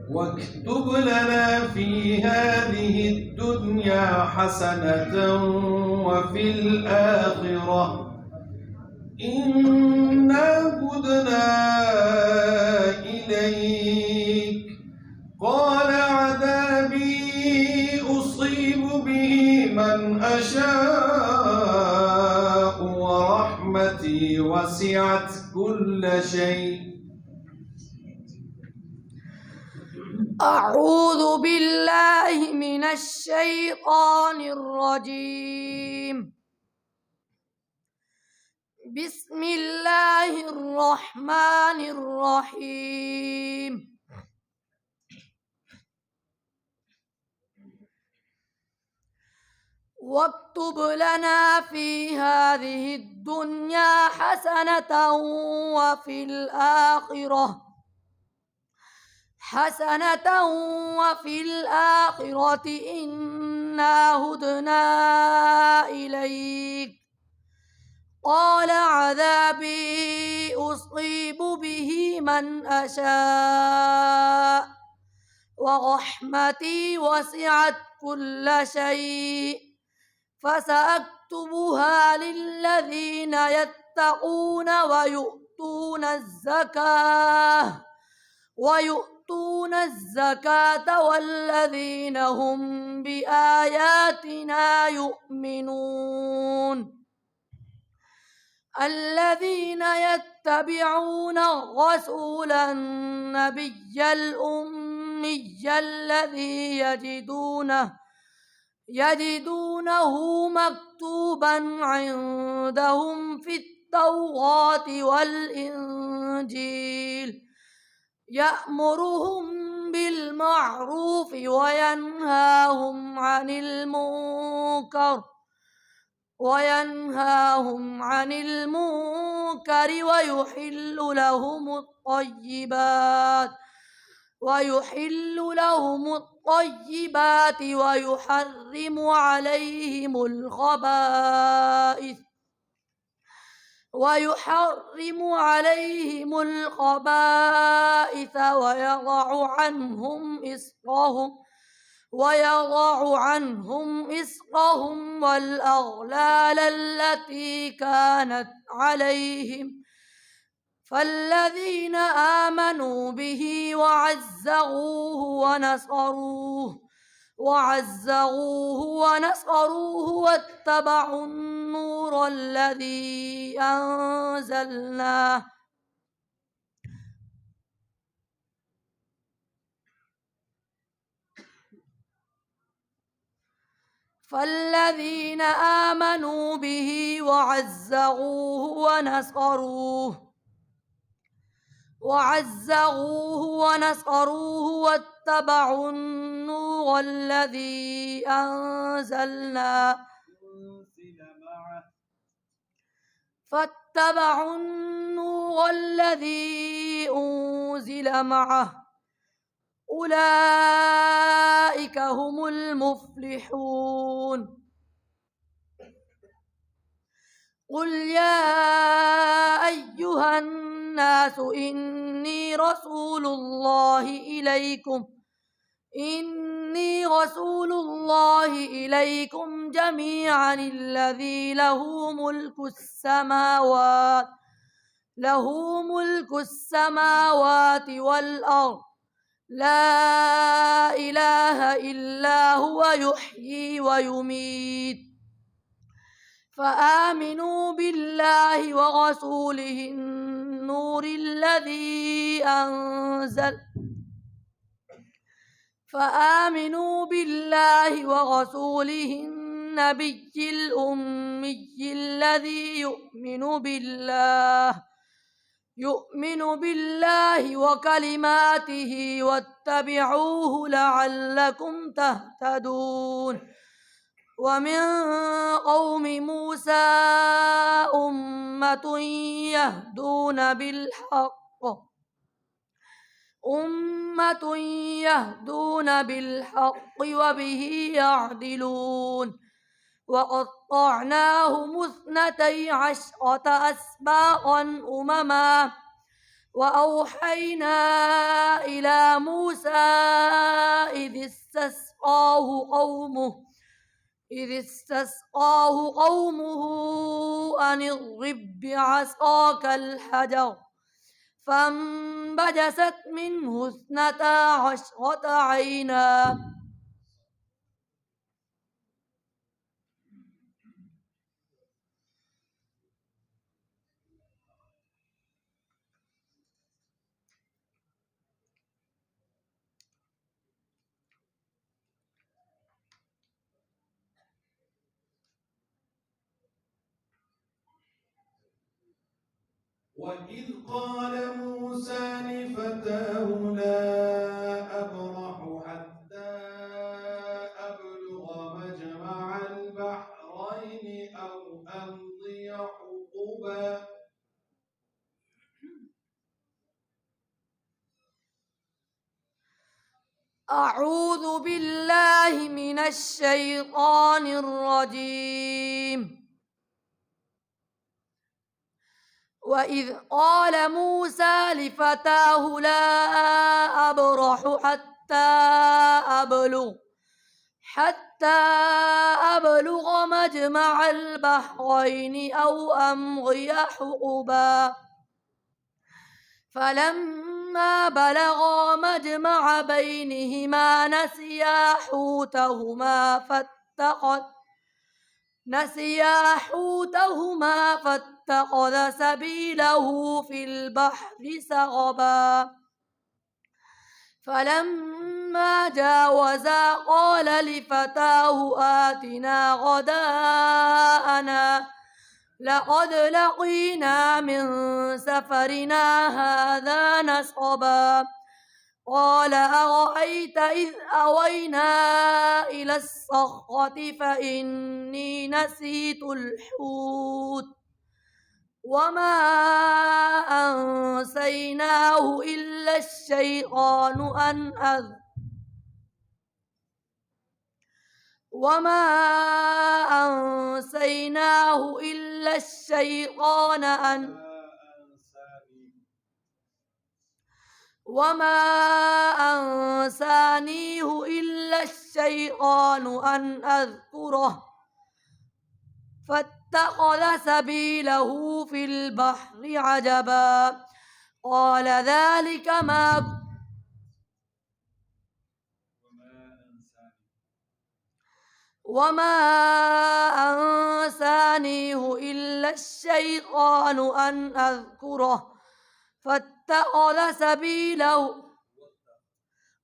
واكتب لنا في هذه الدنيا حسنة وفي الآخرة إنا هدنا إليك. قال عذابي أصيب به من أشاء ورحمتي وسعت كل شيء. أعوذ بالله من الشيطان الرجيم. بسم الله الرحمن الرحيم. واكتب لنا في هذه الدنيا حسنة وفي الآخرة إنا هدنا إليك. قال عذابي أصيب به من أشاء ورحمتي وسعت كل شيء فسأكتبها للذين يتقون ويؤتون الزكاة والذين هم بآياتنا يؤمنون. الذين يتبعون الرسول النبي الأمي الذي يجدونه مكتوبا عندهم في التوراة والإنجيل يأمرهم بالمعروف وينهاهم عن المنكر ويحل لهم الطيبات ويحرم عليهم الخبائث ويضع عنهم إصرهم والأغلال التي كانت عليهم. فالذين آمنوا به وعزروه ونصروه واتبعوا النور الذي أنزلناه فالذين آمنوا به وعزروه ونصروه واتبعوا النور الذي أنزلنا فاتبعوا النور الذي أنزل معه أولئك هم المفلحون. قل يا أيها الناس إني رسول الله إليكم جميعا الذي له ملك السماوات والأرض لا إله إلا هو يحيي ويميت. فآمنوا بالله ورسوله النور الذي فآمنوا بالله ورسوله النبي الأمي الذي يؤمن بالله وكلماته واتبعوه لعلكم تهتدون. ومن قوم موسى أمة يهدون بالحق وبه يعدلون. وقطعناهم 12 أسباطا أمما وأوحينا إلى موسى إذ استسقاه قومه أن اضرب بعصاك الحجر فانبجست منه 12 عينا وإذ قال موسى لفتاه لا أبرح حتى أبلغ مجمع البحرين أو أمضي حقبا أعوذ بالله من الشيطان الرجيم وإذ قال موسى لفتاه لا أبرح حتى أبلغ مجمع البحرين أو أمضي حقبا فلما بلغا مجمع بينهما نسيا حوتهما فاتخذ سبيله في البحر سربا فلما جاوزا قال لفتاه آتنا غداءنا لقد لقينا من سفرنا هذا نصبا قال أرأيت إذ أوينا إلى الصخرة فإني نسيت الحوت وما أنسيناه إلا الشيطان أن أذكره فاتخذ سبيله في البحر عجبا قال ذلك وما أنسانيه إلا الشيطان أن أذكره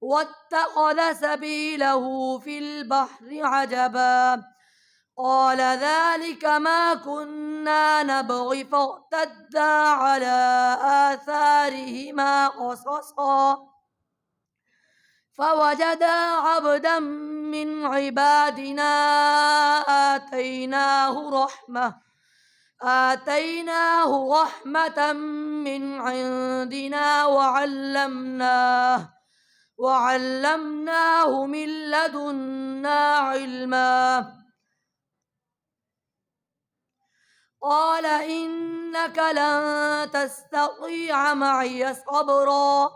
واتخذ سبيله في البحر عجبا قال ذلك ما كنا نبغي فارتدا على آثارهما قصصا فوجدا عبدا من عبادنا آتيناه رحمة من عندنا وعلمناه من لدنا علما قال إنك لن تستطيع معي صبرا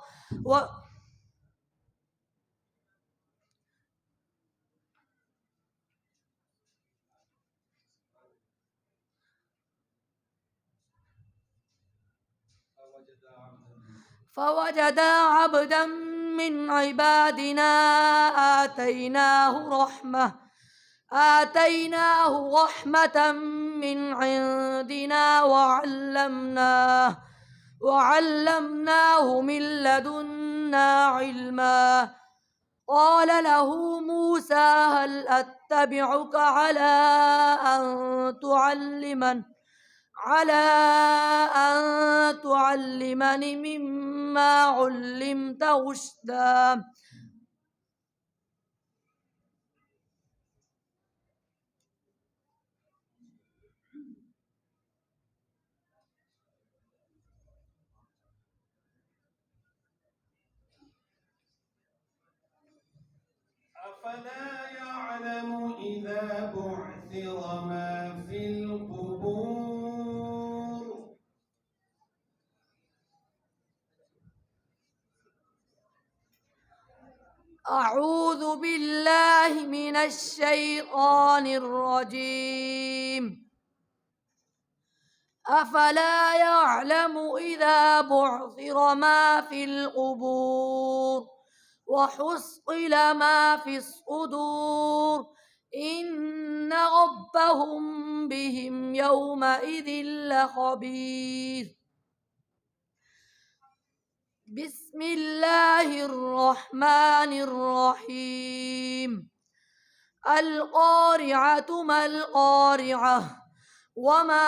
فوجدا عبدا من عبادنا آتيناه رحمة من عندنا وعلمناه من لدنا علما قال له موسى هل أتبعك على أن تعلمني مما علمت رشدا أفلا يعلم إذا بعثر ما في القبور أعوذ بالله من الشيطان الرجيم. أفلا يعلم إذا بعثر ما في القبور وحصل ما في الصدور إن ربهم بهم يومئذ لخبير. بسم الله الرحمن الرحيم. القارعة ما القارعة وما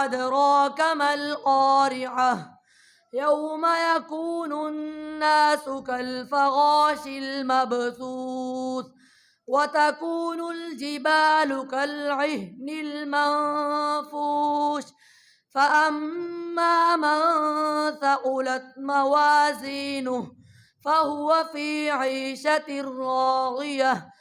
أدراك ما القارعة يوم يكون الناس كالفراش المبثوث وتكون الجبال كالعهن المنفوش فأما من ثقلت موازينه فهو في عيشة راضية